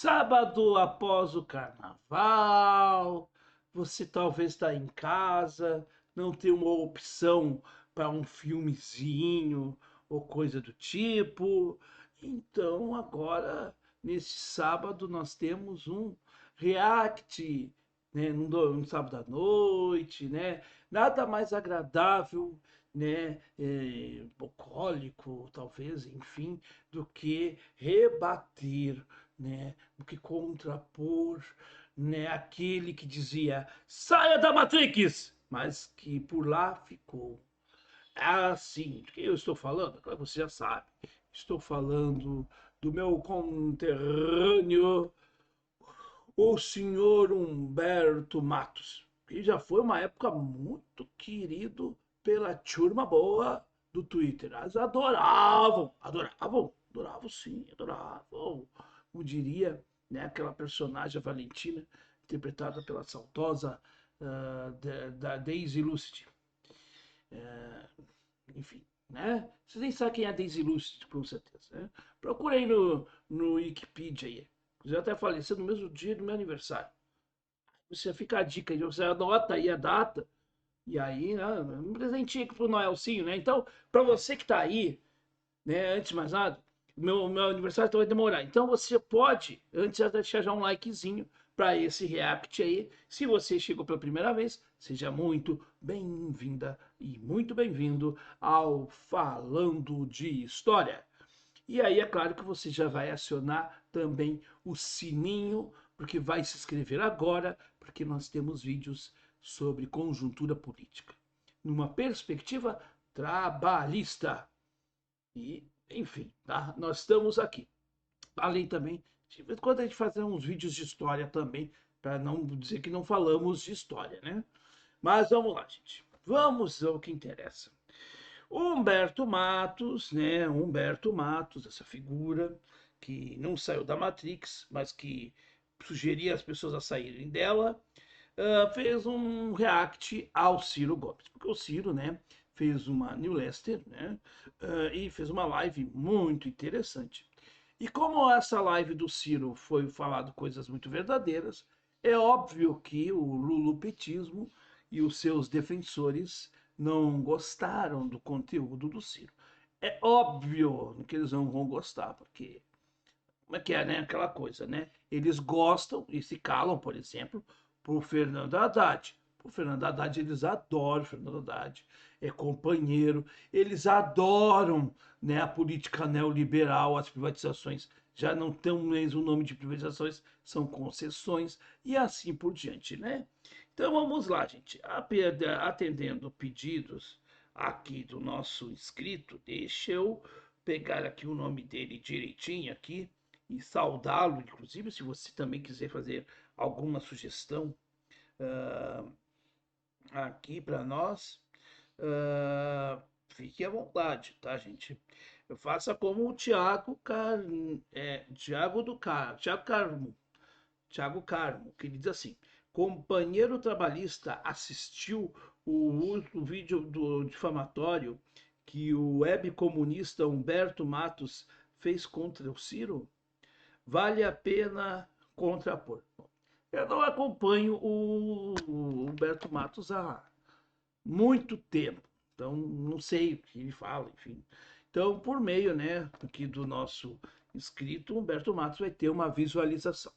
Sábado após o carnaval, você talvez está em casa, não tem uma opção para um filmezinho ou coisa do tipo. Então, agora, nesse sábado, nós temos um react, né, num sábado à noite, né? Nada mais agradável, né, bucólico, talvez, enfim, do que rebater, né, do que contrapor, né, aquele que dizia saia da Matrix, mas que por lá ficou. Assim, de quem eu estou falando? Claro que você já sabe. Estou falando do meu conterrâneo, o senhor Humberto Matos, que já foi uma época muito querido pela turma boa do Twitter. Elas adoravam sim, adoravam. Como diria, né, aquela personagem, a Valentina, interpretada pela saudosa da Daisy Lucid. Enfim, né? Vocês nem sabem quem é a Daisy Lucid, com certeza. Né? Procura aí no Wikipedia aí. Já até faleceu no mesmo dia do meu aniversário. Você fica a dica, você anota aí a data, e aí, né, um presentinho pro Noelzinho, né? Então, para você que tá aí, né, antes de mais nada, meu aniversário então vai demorar. Então você pode, antes já deixar já um likezinho para esse react aí. Se você chegou pela primeira vez, seja muito bem-vinda e muito bem-vindo ao Falando de História. E aí é claro que você já vai acionar também o sininho, porque vai se inscrever agora, porque nós temos vídeos sobre conjuntura política, numa perspectiva trabalhista. E, enfim, tá? Nós estamos aqui. Além também, de vez em quando a gente fazer uns vídeos de história também, para não dizer que não falamos de história, né? Mas vamos lá, gente. Vamos ao que interessa. Humberto Matos, né? Humberto Matos, essa figura que não saiu da Matrix, mas que sugeria as pessoas a saírem dela, fez um react ao Ciro Gomes, porque o Ciro, né, fez uma New Lester, né, e fez uma live muito interessante. E como essa live do Ciro foi falado coisas muito verdadeiras, é óbvio que o lulopetismo e os seus defensores não gostaram do conteúdo do Ciro. É óbvio que eles não vão gostar, porque como é que é, né? Aquela coisa, né? Eles gostam e se calam, por exemplo, por Fernando Haddad. Por Fernando Haddad, eles adoram Fernando Haddad, é companheiro, eles adoram, né, a política neoliberal, as privatizações já não têm mais o nome de privatizações, são concessões e assim por diante, né? Então vamos lá, gente. Atendendo pedidos aqui do nosso inscrito, deixa eu pegar aqui o nome dele direitinho aqui e saudá-lo, inclusive, se você também quiser fazer alguma sugestão uh, aqui para nós, fique à vontade, tá, gente? Faça como o Tiago Carmo, que diz assim: companheiro trabalhista assistiu o vídeo do difamatório que o web comunista Humberto Matos fez contra o Ciro? Vale a pena contrapor. Eu não acompanho o Humberto Matos há muito tempo, então não sei o que ele fala, enfim. Então, por meio, né, aqui do nosso inscrito, Humberto Matos vai ter uma visualização.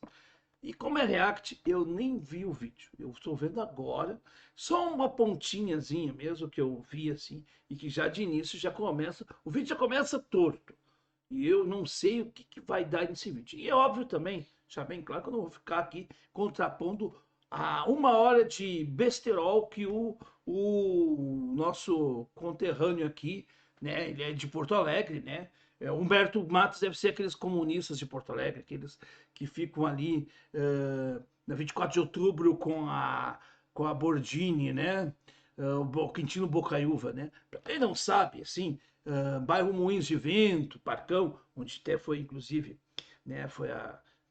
E como é React, eu nem vi o vídeo. Eu estou vendo agora, só uma pontinhazinha mesmo que eu vi assim, e que já de início já começa, o vídeo já começa torto. E eu não sei o que vai dar nesse vídeo. E é óbvio também, já bem claro que eu não vou ficar aqui contrapondo a 1 hora de besterol que o nosso conterrâneo aqui, né? Ele é de Porto Alegre, né? Humberto Matos deve ser aqueles comunistas de Porto Alegre, aqueles que ficam ali na 24 de outubro com a Bordini, né? O Quintino Bocaiúva, né? Para quem não sabe, assim, bairro Moinhos de Vento, Parcão, onde até foi, inclusive, né,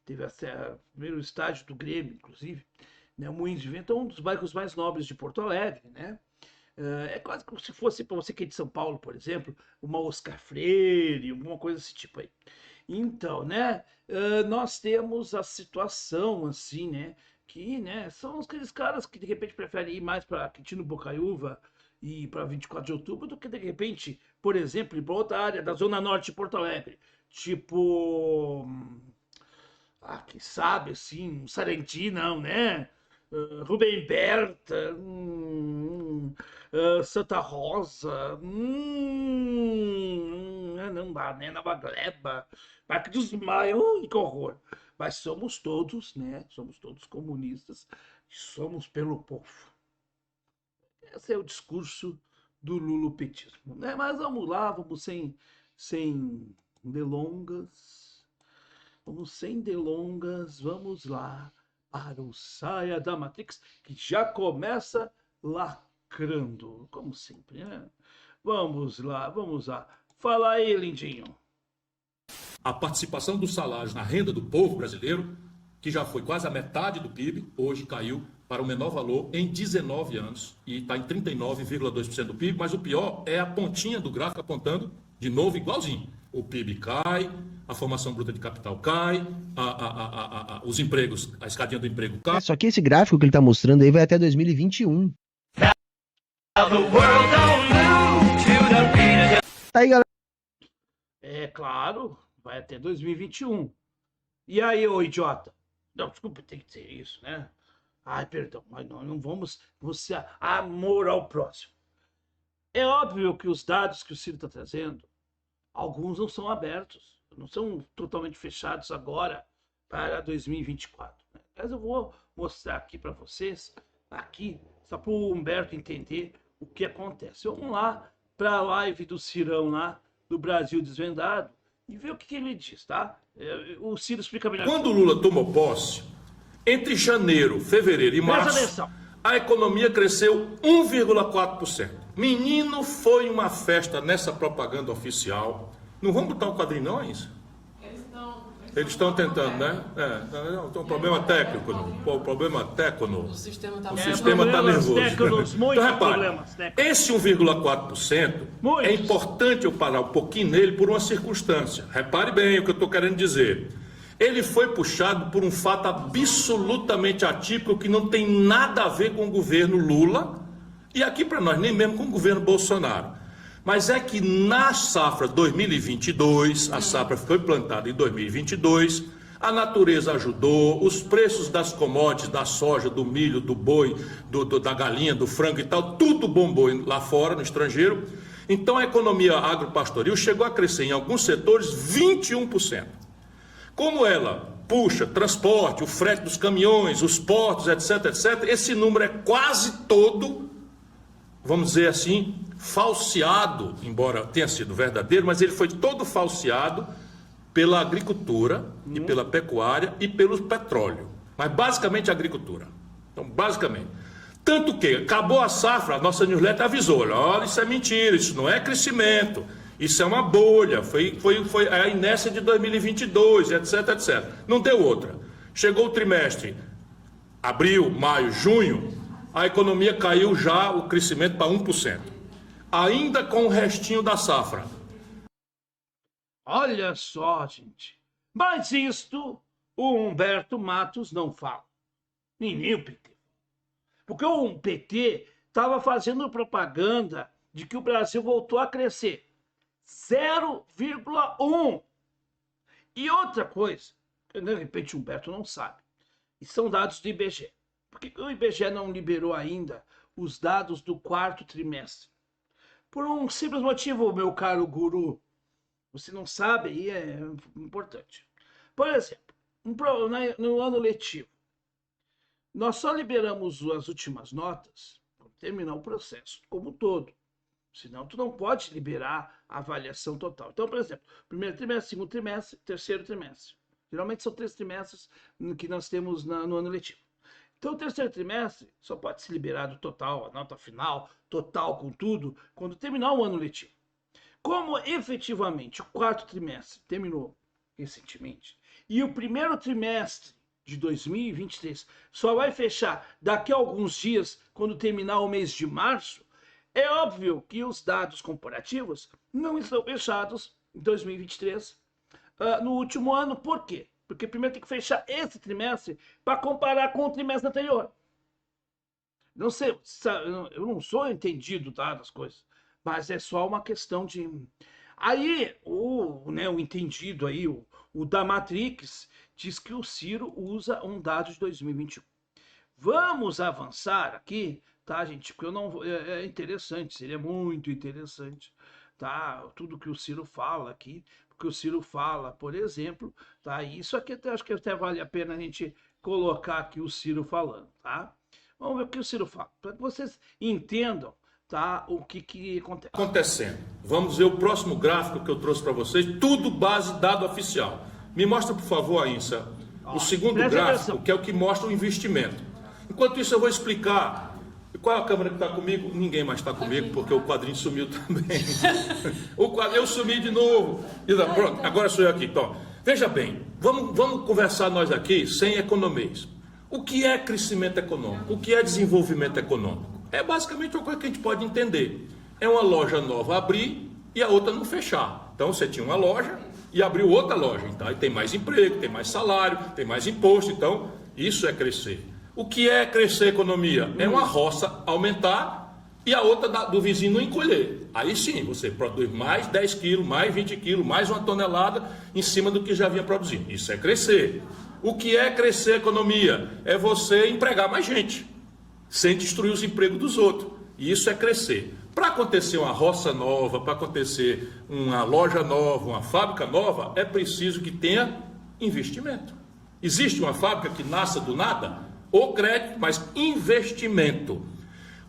teve até o primeiro estádio do Grêmio, inclusive, né, Moinhos de Vento é um dos bairros mais nobres de Porto Alegre, né? É quase como se fosse para você que é de São Paulo, por exemplo, uma Oscar Freire, alguma coisa desse tipo aí. Então, né, nós temos a situação assim, né, que, né, são aqueles caras que de repente preferem ir mais para Quintino Bocaiúva e para 24 de outubro do que de repente, por exemplo, ir para outra área da Zona Norte de Porto Alegre. Tipo, quem sabe, assim, um Sarandi, não, né? Rubem Berta, Santa Rosa, não dá, né? Nova Gleba, Parque dos Maia, que horror. Mas somos todos, né? Somos todos comunistas, somos pelo povo. Esse é o discurso do lulopetismo, né? Mas vamos lá, vamos sem delongas. Vamos sem delongas, vamos lá para o Saia da Matrix, que já começa lacrando, como sempre, né? Vamos lá, vamos lá. Fala aí, lindinho. A participação dos salários na renda do povo brasileiro, que já foi quase a metade do PIB, hoje caiu para o menor valor em 19 anos e está em 39,2% do PIB, mas o pior é a pontinha do gráfico apontando, de novo, igualzinho. O PIB cai, a formação bruta de capital cai, os empregos, a escadinha do emprego cai. Só que esse gráfico que ele está mostrando aí vai até 2021. Tá aí, galera. É claro, vai até 2021. E aí, ô idiota? Não, desculpa, tem que ser isso, né? Ai, perdão, mas não vamos você amor ao próximo. É óbvio que os dados que o Ciro está trazendo, alguns não são abertos, não são totalmente fechados agora para 2024. Né? Mas eu vou mostrar aqui para vocês, aqui, só para o Humberto entender o que acontece. Vamos lá para a live do Cirão lá, do Brasil Desvendado, e ver o que ele diz, tá? O Ciro explica melhor. Quando o Lula tomou posse, entre janeiro, fevereiro e março, a economia cresceu 1,4%. Menino, foi uma festa nessa propaganda oficial. Não vamos botar um quadrinho, não, é isso? Eles estão tentando, né? Tem um problema técnico. O problema técnico. O sistema está nervoso. Então, repare, esse 1,4% é importante eu parar um pouquinho nele por uma circunstância. Repare bem o que eu estou querendo dizer. Ele foi puxado por um fato absolutamente atípico que não tem nada a ver com o governo Lula e aqui para nós nem mesmo com o governo Bolsonaro. Mas é que na safra 2022, a safra foi plantada em 2022, a natureza ajudou, os preços das commodities, da soja, do milho, do boi, da galinha, do frango e tal, tudo bombou lá fora, no estrangeiro. Então a economia agropastoril chegou a crescer em alguns setores 21%. Como ela puxa transporte, o frete dos caminhões, os portos, etc, etc, esse número é quase todo, vamos dizer assim, falseado, embora tenha sido verdadeiro, mas ele foi todo falseado pela agricultura e pela pecuária e pelo petróleo. Mas basicamente a agricultura. Então, basicamente. Tanto que acabou a safra, a nossa newsletter avisou, olha, isso é mentira, isso não é crescimento, isso é uma bolha, foi a inércia de 2022, etc, etc. Não deu outra. Chegou o trimestre, abril, maio, junho, a economia caiu já, o crescimento para 1%. Ainda com o restinho da safra. Olha só, gente. Mas isto o Humberto Matos não fala. Nem o PT. Porque o PT estava fazendo propaganda de que o Brasil voltou a crescer. 0,1. E outra coisa, que de repente o Humberto não sabe, e são dados do IBGE. Por que o IBGE não liberou ainda os dados do quarto trimestre? Por um simples motivo, meu caro guru. Você não sabe e é importante. Por exemplo, no ano letivo, nós só liberamos as últimas notas quando terminar o processo como um todo. Senão, tu não pode liberar a avaliação total. Então, por exemplo, primeiro trimestre, segundo trimestre, terceiro trimestre. Geralmente são 3 trimestres que nós temos no ano letivo. Então, o terceiro trimestre só pode ser liberado total, a nota final, total com tudo, quando terminar o ano letivo. Como efetivamente o quarto trimestre terminou recentemente, e o primeiro trimestre de 2023 só vai fechar daqui a alguns dias, quando terminar o mês de março, é óbvio que os dados comparativos não estão fechados em 2023 no último ano. Por quê? Porque primeiro tem que fechar esse trimestre para comparar com o trimestre anterior. Não sei, eu não sou entendido, tá, das coisas, mas é só uma questão de... Aí, o entendido aí, o da Matrix, diz que o Ciro usa um dado de 2021. Vamos avançar aqui, tá, gente? Porque eu não... É interessante, seria muito interessante, tá? Tudo que o Ciro fala aqui, porque o Ciro fala, por exemplo, tá? Isso aqui acho que até vale a pena a gente colocar aqui o Ciro falando, tá? Vamos ver o que o Ciro fala, para que vocês entendam, tá, o que acontece. Acontecendo. Vamos ver o próximo gráfico que eu trouxe para vocês, tudo base dado oficial. Me mostra, por favor, Aínsa, o segundo gráfico, que é o que mostra o investimento. Enquanto isso, eu vou explicar. Qual é a câmera que está comigo? Ninguém mais está comigo, porque o quadrinho sumiu também. Eu sumi de novo. Pronto, agora sou eu aqui. Então, veja bem, vamos conversar nós aqui sem economês. O que é crescimento econômico? O que é desenvolvimento econômico? É basicamente uma coisa que a gente pode entender. É uma loja nova abrir e a outra não fechar. Então você tinha uma loja e abriu outra loja. Então aí tem mais emprego, tem mais salário, tem mais imposto. Então isso é crescer. O que é crescer a economia? É uma roça aumentar e a outra do vizinho não encolher. Aí sim, você produz mais 10 quilos, mais 20 quilos, mais 1 tonelada em cima do que já vinha produzindo. Isso é crescer. O que é crescer a economia? É você empregar mais gente, sem destruir os empregos dos outros. E isso é crescer. Para acontecer uma roça nova, para acontecer uma loja nova, uma fábrica nova, é preciso que tenha investimento. Existe uma fábrica que nasça do nada? Ou crédito, mas investimento.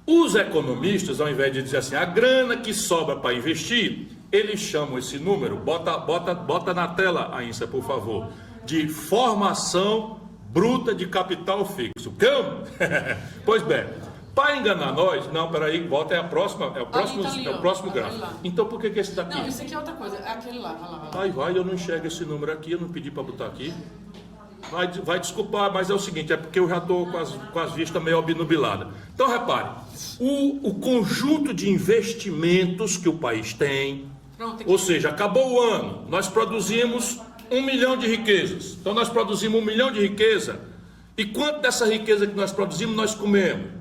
Os economistas, ao invés de dizer assim, a grana que sobra para investir, eles chamam esse número, bota na tela, Aínsa, por favor, de formação bruta de capital fixo. Como? Pois bem, para enganar nós, não, peraí, volta, é o próximo gráfico. Então por que esse daqui? Não, isso aqui é outra coisa, é aquele lá, vai lá. Eu não enxergo esse número aqui, eu não pedi para botar aqui. Vai desculpar, mas é o seguinte, é porque eu já estou com as vistas meio obnubiladas. Então repare, o conjunto de investimentos que o país tem, ou seja, acabou o ano, nós produzimos 1 milhão de riquezas. Então nós produzimos 1 milhão de riqueza. E quanto dessa riqueza que nós produzimos, nós comemos?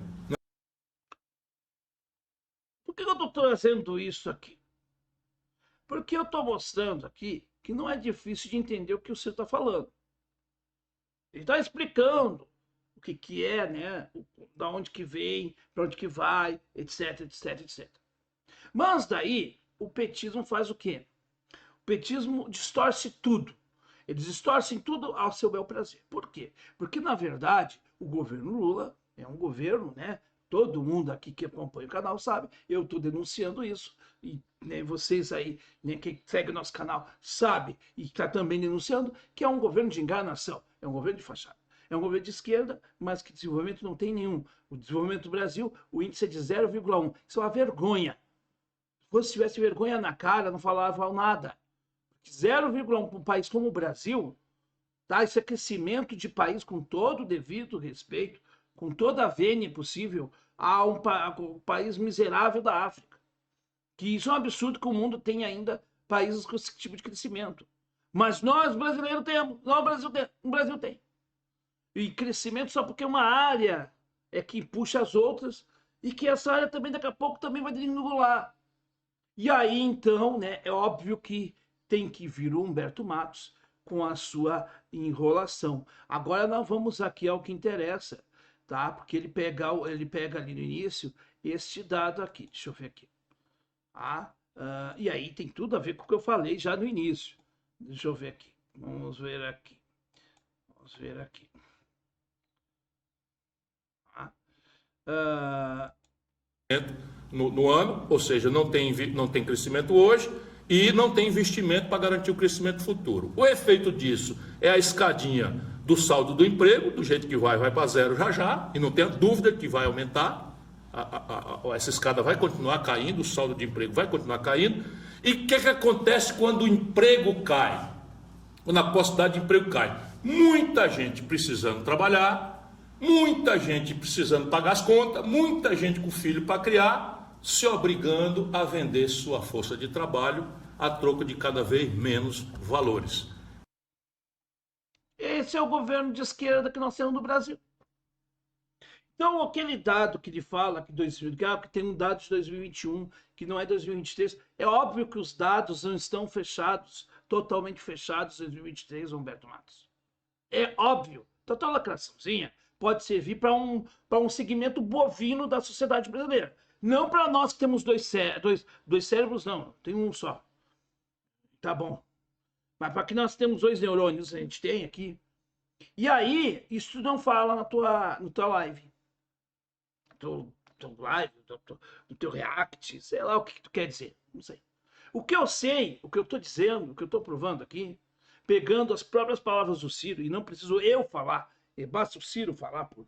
Por que eu estou trazendo isso aqui? Porque eu estou mostrando aqui que não é difícil de entender o que o Ciro está falando. Ele está explicando o que é, né? Da onde que vem, para onde que vai, etc, etc, etc. Mas daí, o petismo faz o quê? O petismo distorce tudo. Eles distorcem tudo ao seu bel prazer. Por quê? Porque, na verdade, o governo Lula é um governo, né? Todo mundo aqui que acompanha o canal sabe, eu estou denunciando isso. E né, vocês aí, né, quem segue o nosso canal, sabe e está também denunciando que é um governo de enganação, é um governo de fachada. É um governo de esquerda, mas que desenvolvimento não tem nenhum. O desenvolvimento do Brasil, o índice é de 0,1. Isso é uma vergonha. Se tivesse vergonha na cara, não falava nada. 0,1 para um país como o Brasil, tá? Isso é crescimento de país com todo o devido respeito, com toda a vênia possível a um país miserável da África. Que isso é um absurdo que o mundo tem ainda países com esse tipo de crescimento. Mas nós, brasileiros, temos. O Brasil tem. E crescimento só porque uma área é que puxa as outras e que essa área também daqui a pouco também vai desregular. E aí, então, né, é óbvio que tem que vir o Humberto Matos com a sua enrolação. Agora nós vamos aqui ao que interessa, tá? Porque ele pega ali no início este dado aqui. Deixa eu ver aqui. E aí tem tudo a ver com o que eu falei já no início. Deixa eu ver aqui. Vamos ver aqui. No ano, ou seja, não tem crescimento hoje e não tem investimento para garantir o crescimento futuro. O efeito disso é a escadinha do saldo do emprego, do jeito que vai para zero já, e não tenha dúvida que vai aumentar. Essa escada vai continuar caindo, o saldo de emprego vai continuar caindo. E o que acontece quando o emprego cai? Quando a possibilidade de emprego cai? Muita gente precisando trabalhar, muita gente precisando pagar as contas, muita gente com filho para criar, se obrigando a vender sua força de trabalho a troco de cada vez menos valores. Esse é o governo de esquerda que nós temos no Brasil. Então, aquele dado que ele fala que tem um dado de 2021, que não é 2023, é óbvio que os dados não estão fechados, totalmente fechados em 2023, Humberto Matos. É óbvio. Então, toda lacraçãozinha pode servir para um segmento bovino da sociedade brasileira. Não para nós que temos dois cérebros, não. Tem um só. Tá bom. Mas para que nós temos dois neurônios, a gente tem aqui. E aí, isso não fala na tua live. Do live, do teu react, sei lá o que tu quer dizer. Não sei. O que eu sei, o que eu estou dizendo, o que eu estou provando aqui, pegando as próprias palavras do Ciro, e não preciso eu falar, basta o Ciro falar por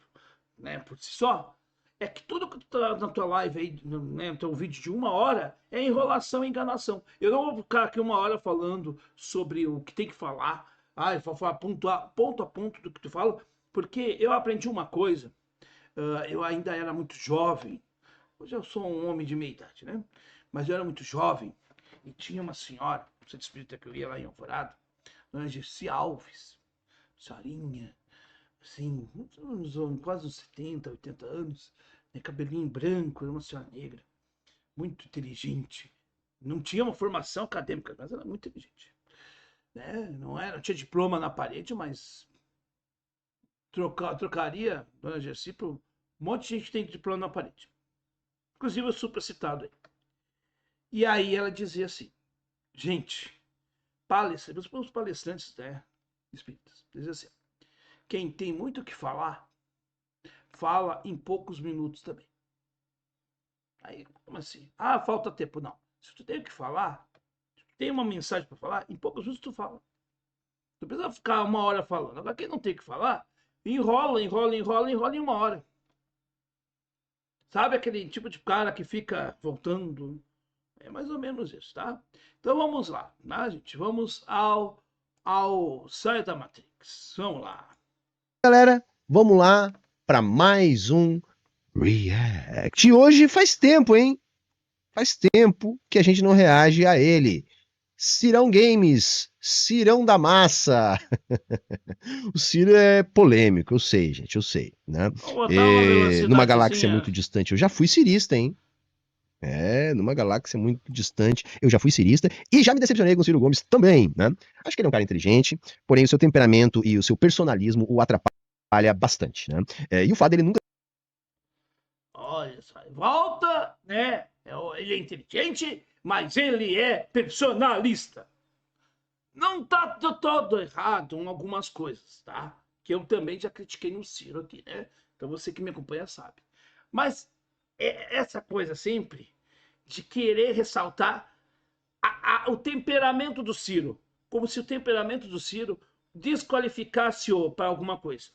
si só, é que tudo que tu tá na tua live aí, né, no teu vídeo de 1 hora, é enrolação e enganação. Eu não vou ficar aqui 1 hora falando sobre o que tem que falar, eu vou falar ponto a ponto do que tu fala, porque eu aprendi uma coisa, eu ainda era muito jovem, hoje eu sou um homem de meia idade, né? Mas eu era muito jovem e tinha uma senhora, você espírita que eu ia lá em Alvorada, Dona Gessi Alves, senhorinha, assim, quase uns 70, 80 anos, né, cabelinho branco, era uma senhora negra, muito inteligente. Não tinha uma formação acadêmica, mas era muito inteligente. Né? Não tinha diploma na parede, mas trocaria Dona Gessi por um monte de gente que tem diploma na parede. Inclusive o supracitado aí. E aí ela dizia assim, gente, os palestrantes, né, espíritas, dizia assim, quem tem muito o que falar, fala em poucos minutos também. Aí, como assim? Falta tempo. Não. Se tu tem o que falar, tem uma mensagem para falar, em poucos minutos tu fala. Tu precisa ficar 1 hora falando. Agora, quem não tem o que falar, enrola em 1 hora. Sabe aquele tipo de cara que fica voltando? É mais ou menos isso, tá? Então vamos lá, né, gente? Vamos ao Saia da Matrix. Vamos lá. Galera, vamos lá para mais um React. E hoje faz tempo, hein? Faz tempo que a gente não reage a ele. Cirão Games, Cirão da Massa. O Ciro é polêmico, eu sei, gente, eu sei, né? Numa galáxia muito distante, eu já fui cirista, hein? Numa galáxia muito distante, eu já fui cirista e já me decepcionei com o Ciro Gomes também, né? Acho que ele é um cara inteligente, porém o seu temperamento e o seu personalismo o atrapalha bastante, né? E o fato dele nunca... Olha só, volta, né? Ele é inteligente, mas ele é personalista. Não tá todo errado em algumas coisas, tá? Que eu também já critiquei no Ciro aqui, né? Então você que me acompanha sabe. Mas essa coisa sempre de querer ressaltar o temperamento do Ciro, como se o temperamento do Ciro desqualificasse-o para alguma coisa.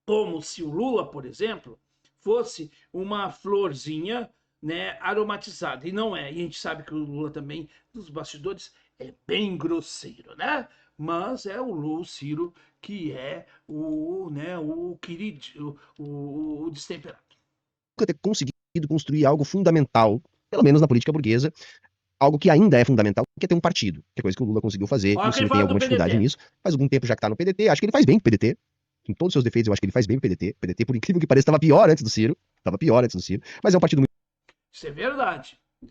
Como se o Lula, por exemplo, fosse uma florzinha, né, aromatizada. E não é. E a gente sabe que o Lula também, nos bastidores, é bem grosseiro, né? Mas é o Lula, o Ciro, que é o querido, o destemperado. Nunca ter conseguido construir algo fundamental, pelo menos na política burguesa, algo que ainda é fundamental, que é ter um partido, que é coisa que o Lula conseguiu fazer, e o Ciro tem alguma dificuldade nisso. Faz algum tempo já que tá no PDT, acho que ele faz bem pro PDT, com todos os seus defeitos, eu acho que ele faz bem pro PDT. O PDT, por incrível que pareça, estava pior antes do Ciro, mas é um partido muito... Isso é verdade, O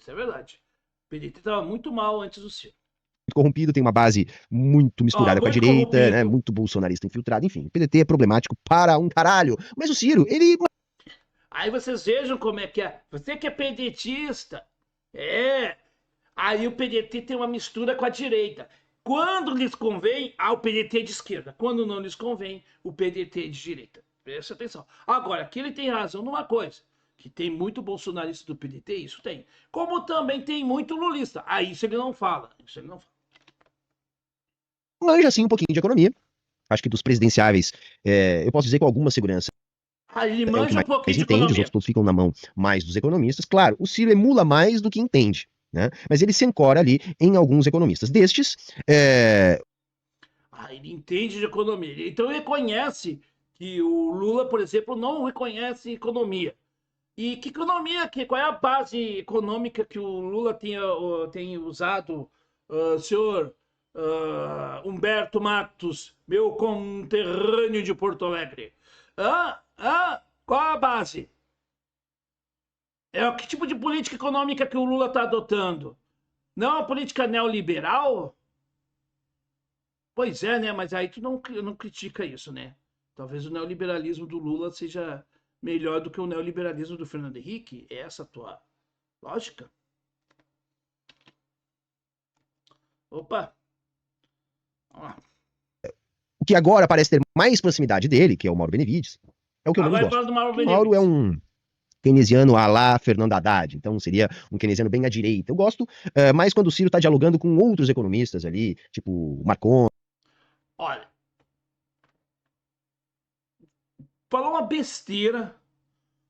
PDT estava muito mal antes do Ciro. Muito corrompido, tem uma base muito misturada com a direita, né, muito bolsonarista infiltrado, enfim, o PDT é problemático para um caralho, mas o Ciro, ele... Aí vocês vejam como é que é, você que é pedetista, aí o PDT tem uma mistura com a direita. Quando lhes convém, o PDT é de esquerda. Quando não lhes convém, o PDT é de direita. Presta atenção. Agora, aqui ele tem razão numa coisa, que tem muito bolsonarista do PDT, isso tem. Como também tem muito lulista. Aí isso ele não fala. Manja, assim, um pouquinho de economia. Acho que dos presidenciáveis, eu posso dizer com alguma segurança. Ele manja um pouquinho de entende, economia. Os outros todos ficam na mão mais dos economistas. Claro, o Ciro emula mais do que entende, né? Mas ele se ancora ali em alguns economistas. Destes, ele entende de economia. Então ele reconhece que o Lula, por exemplo, não reconhece economia. E que economia, qual é a base econômica que o Lula tem usado, senhor Humberto Matos, meu conterrâneo de Porto Alegre. Qual a base? Que tipo de política econômica que o Lula está adotando? Não é uma política neoliberal? Pois é, né? Mas aí tu não critica isso, né? Talvez o neoliberalismo do Lula seja melhor do que o neoliberalismo do Fernando Henrique. É essa a tua lógica? Opa! Vamos lá. O que agora parece ter mais proximidade dele, que é o Mauro Benevides, é o que eu menos gosto. Do Mauro O Mauro é um keynesiano à la Fernando Haddad, então seria um keynesiano bem à direita. Eu gosto mais quando o Ciro está dialogando com outros economistas ali, tipo o Marcon. Olha, falou uma besteira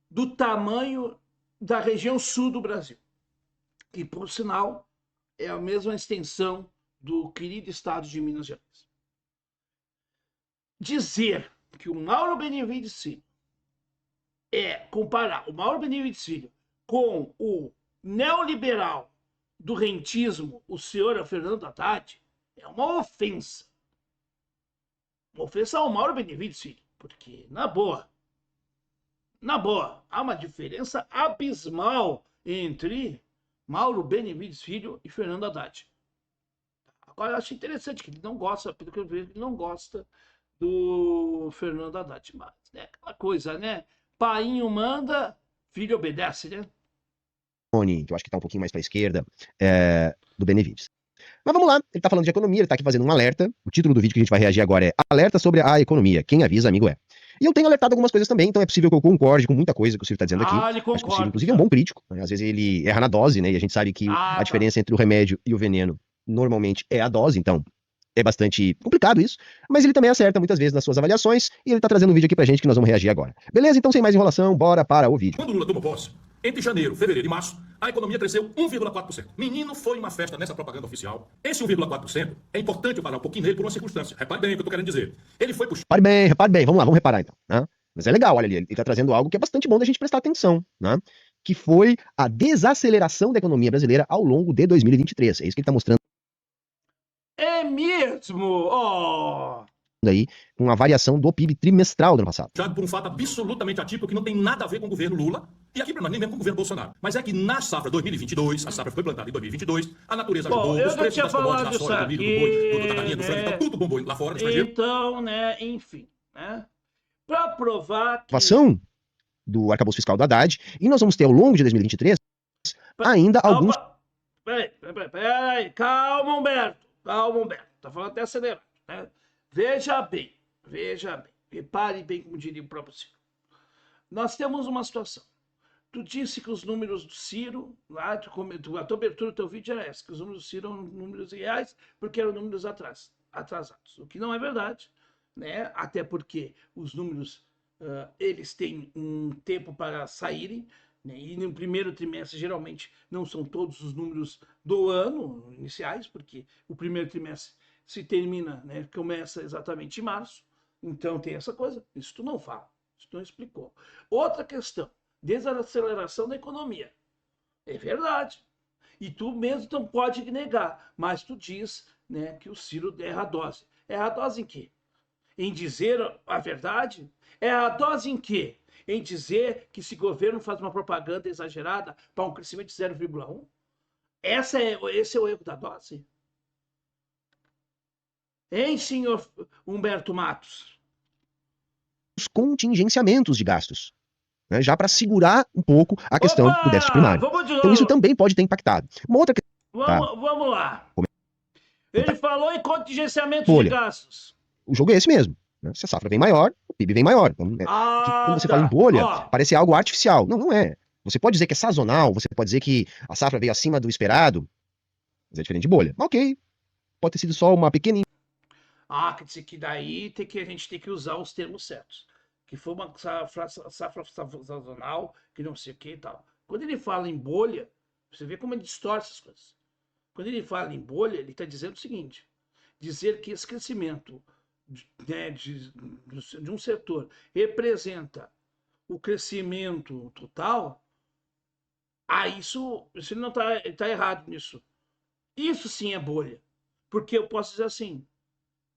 do tamanho da região sul do Brasil, que, por sinal, é a mesma extensão do querido estado de Minas Gerais. Dizer que o Mauro Benevides Filho comparar o Mauro Benevides Filho com o neoliberal do rentismo, o senhor Fernando Haddad, é uma ofensa. Uma ofensa ao Mauro Benevides Filho, porque, na boa, há uma diferença abismal entre Mauro Benevides Filho e Fernando Haddad. Agora, eu acho interessante que ele não gosta, pelo que eu vejo, ele não gosta do Fernando Haddad. Mas é aquela coisa, né? Painho manda, filho obedece, né? Que eu acho que está um pouquinho mais para a esquerda, do Benevides. Mas vamos lá, ele está falando de economia, ele está aqui fazendo um alerta. O título do vídeo que a gente vai reagir agora é Alerta sobre a economia. Quem avisa, amigo é. E eu tenho alertado algumas coisas também, então é possível que eu concorde com muita coisa que o Ciro está dizendo aqui. Ele concorda. Acho que o Ciro, inclusive, é um bom crítico. Né? Às vezes ele erra na dose, né? E a gente sabe que a diferença entre o remédio e o veneno normalmente é a dose, então é bastante complicado isso. Mas ele também acerta muitas vezes nas suas avaliações e ele está trazendo um vídeo aqui pra gente que nós vamos reagir agora. Beleza? Então, sem mais enrolação, bora para o vídeo. Quando o Lula tomou posse, entre janeiro, fevereiro e março, a economia cresceu 1,4%. Menino, foi uma festa nessa propaganda oficial. Esse 1,4% é importante eu parar um pouquinho nele por uma circunstância. Repare bem o que eu tô querendo dizer. Ele foi puxado. Repare bem. Vamos lá, vamos reparar então. Né? Mas é legal, olha ali, ele tá trazendo algo que é bastante bom da gente prestar atenção, né? Que foi a desaceleração da economia brasileira ao longo de 2023. É isso que ele tá mostrando. É mesmo? Aí, com a variação do PIB trimestral do ano passado. Por um fato absolutamente atípico que não tem nada a ver com o governo Lula e aqui para nós nem mesmo com o governo Bolsonaro. Mas é que na safra 2022, a safra foi plantada em 2022, a natureza ajudou, os preços das commodities, da soja, do milho, do boi, da galinha, do frango, então tudo bombou lá fora, no estrangeiro. Então, né, enfim, né? Para provar que... Aprovação do arcabouço fiscal do Haddad, e nós vamos ter ao longo de 2023 ainda alguns... Peraí, calma, Humberto. Tá falando até acelerado, né? Veja bem, repare bem como diria o próprio Ciro. Nós temos uma situação. Tu disse que os números do Ciro, lá, a tua abertura do teu vídeo era essa, que os números do Ciro eram números reais, porque eram números atrasados. O que não é verdade, né? Até porque os números, eles têm um tempo para saírem, né? E no primeiro trimestre, geralmente, não são todos os números do ano iniciais, porque o primeiro trimestre se termina, né? Começa exatamente em março. Então tem essa coisa. Isso tu não fala. Isso tu não explicou. Outra questão. Desaceleração da economia. É verdade. E tu mesmo não pode negar. Mas tu diz, né, que o Ciro erra a dose. Erra a dose em quê? Em dizer a verdade? Erra a dose em quê? Em dizer que esse governo faz uma propaganda exagerada para um crescimento de 0,1? Esse é o erro da dose? Hein, senhor Humberto Matos? Os contingenciamentos de gastos, né, já para segurar um pouco a questão do déficit primário. Então isso também pode ter impactado. Uma outra questão... Vamos lá. Ele falou em contingenciamento de gastos. O jogo é esse mesmo. Né? Se a safra vem maior, o PIB vem maior. Então, quando você fala em bolha, parece algo artificial. Não, não é. Você pode dizer que é sazonal, você pode dizer que a safra veio acima do esperado, mas é diferente de bolha. Ok. Pode ter sido só uma pequena... quer dizer que daí a gente tem que usar os termos certos. Que foi uma safra sazonal, que não sei o que e tal. Quando ele fala em bolha, você vê como ele distorce as coisas. Quando ele fala em bolha, ele está dizendo o seguinte: dizer que esse crescimento, né, de um setor representa o crescimento total, isso ele não está errado nisso. Isso sim é bolha. Porque eu posso dizer assim,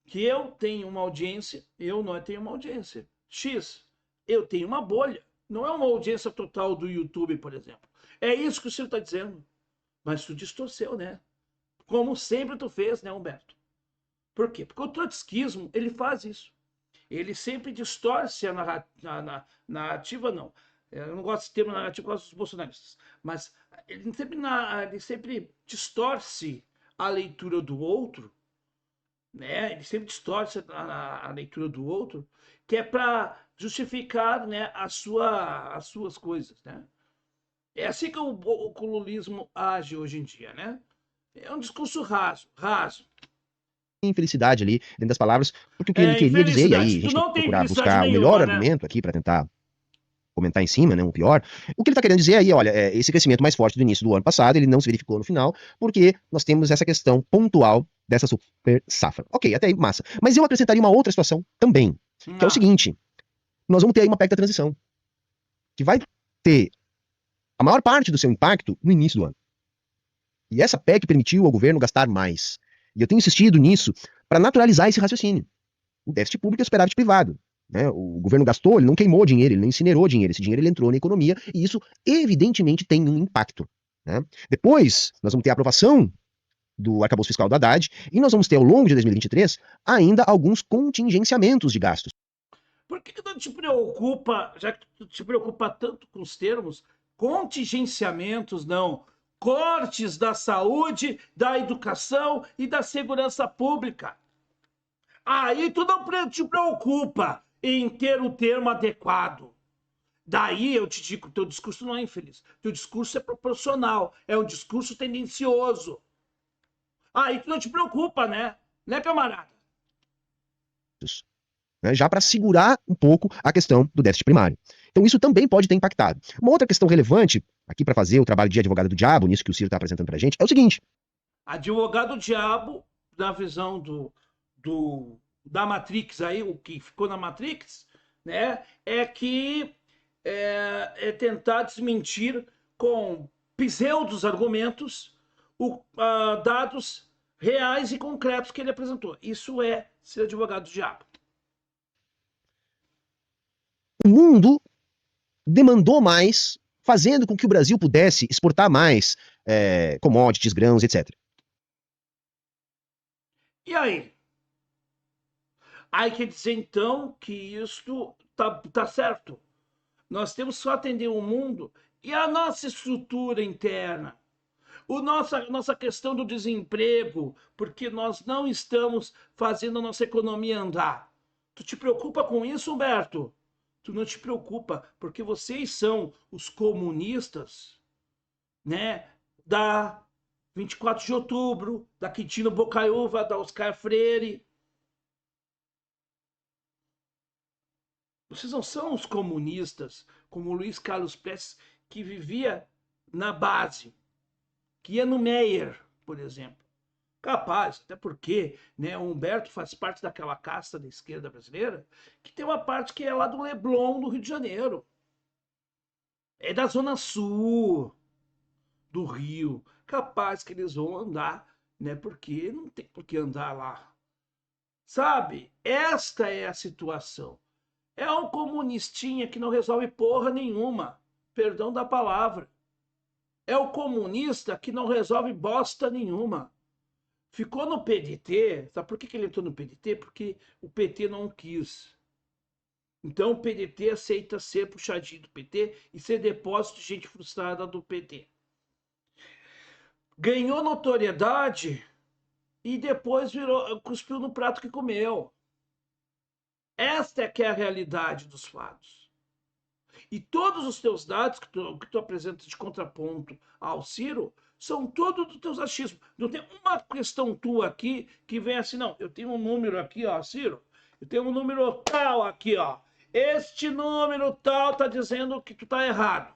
que eu tenho uma audiência, eu não tenho uma audiência. X, eu tenho uma bolha. Não é uma audiência total do YouTube, por exemplo. É isso que o Ciro está dizendo. Mas tu distorceu, né? Como sempre tu fez, né, Humberto? Por quê? Porque o trotskismo, ele faz isso. Ele sempre distorce a narrativa, não. Eu não gosto desse termo narrativa, eu gosto dos bolsonaristas. Mas ele sempre distorce a leitura do outro, né? Ele sempre distorce a leitura do outro, que é para justificar, né, as suas coisas, né? É assim que o lulismo age hoje em dia, né? É um discurso raso, raso. Infelicidade ali dentro das palavras, porque o que ele queria dizer, e aí a Tu gente tem não que tem procurar infelicidade buscar o melhor nenhuma, né? argumento aqui para tentar comentar em cima, né, o pior. O que ele está querendo dizer aí, olha, esse crescimento mais forte do início do ano passado, ele não se verificou no final, porque nós temos essa questão pontual dessa super safra. Ok, até aí, massa. Mas eu acrescentaria uma outra situação também, que é o seguinte, nós vamos ter aí uma PEC da transição, que vai ter a maior parte do seu impacto no início do ano. E essa PEC permitiu ao governo gastar mais. E eu tenho insistido nisso para naturalizar esse raciocínio. O déficit público é superávit privado. Né? O governo gastou, ele não queimou dinheiro, ele não incinerou dinheiro. Esse dinheiro ele entrou na economia e isso, evidentemente, tem um impacto. Né? Depois, nós vamos ter a aprovação do arcabouço fiscal do Haddad e nós vamos ter, ao longo de 2023, ainda alguns contingenciamentos de gastos. Por que não te preocupa, já que tu te preocupa tanto com os termos, contingenciamentos, não, cortes da saúde, da educação e da segurança pública? Aí tu não te preocupa em ter o termo adequado. Daí eu te digo, teu discurso não é infeliz. Teu discurso é proporcional, é um discurso tendencioso. Aí tu não te preocupa, né? Né, camarada? Né, já para segurar um pouco a questão do déficit primário. Então isso também pode ter impactado. Uma outra questão relevante, aqui para fazer o trabalho de advogado do diabo, nisso que o Ciro está apresentando para a gente, é o seguinte. Advogado do diabo, na visão da Matrix aí, o que ficou na Matrix, né, é que é tentar desmentir com pseudos argumentos dados reais e concretos que ele apresentou. Isso é ser advogado do diabo. O mundo demandou mais, fazendo com que o Brasil pudesse exportar mais commodities, grãos, etc. E aí? Aí quer dizer então que isso tá certo. Nós temos só atender o mundo e a nossa estrutura interna. Nossa questão do desemprego, porque nós não estamos fazendo a nossa economia andar. Tu te preocupa com isso, Humberto? Tu não te preocupa, porque vocês são os comunistas, né? Da 24 de outubro, da Quintino Bocaiúva, da Oscar Freire. Vocês não são os comunistas, como o Luiz Carlos Prestes, que vivia na base, que ia no Meyer, por exemplo. Capaz, até porque, né, o Humberto faz parte daquela casta da esquerda brasileira que tem uma parte que é lá do Leblon, do Rio de Janeiro. É da Zona Sul do Rio. Capaz que eles vão andar, né? Porque não tem por que andar lá. Sabe? Esta é a situação. É um comunistinha que não resolve porra nenhuma. Perdão da palavra. É o comunista que não resolve bosta nenhuma. Ficou no PDT, sabe por que ele entrou no PDT? Porque o PT não quis. Então o PDT aceita ser puxadinho do PT e ser depósito de gente frustrada do PT. Ganhou notoriedade e depois cuspiu no prato que comeu. Esta é que é a realidade dos fatos. E todos os teus dados que tu apresentas de contraponto ao Ciro são todos dos teus achismos. Não tem uma questão tua aqui que vem assim, não. Eu tenho um número aqui, ó, Ciro. Eu tenho um número tal aqui, ó. Este número tal tá dizendo que tu tá errado.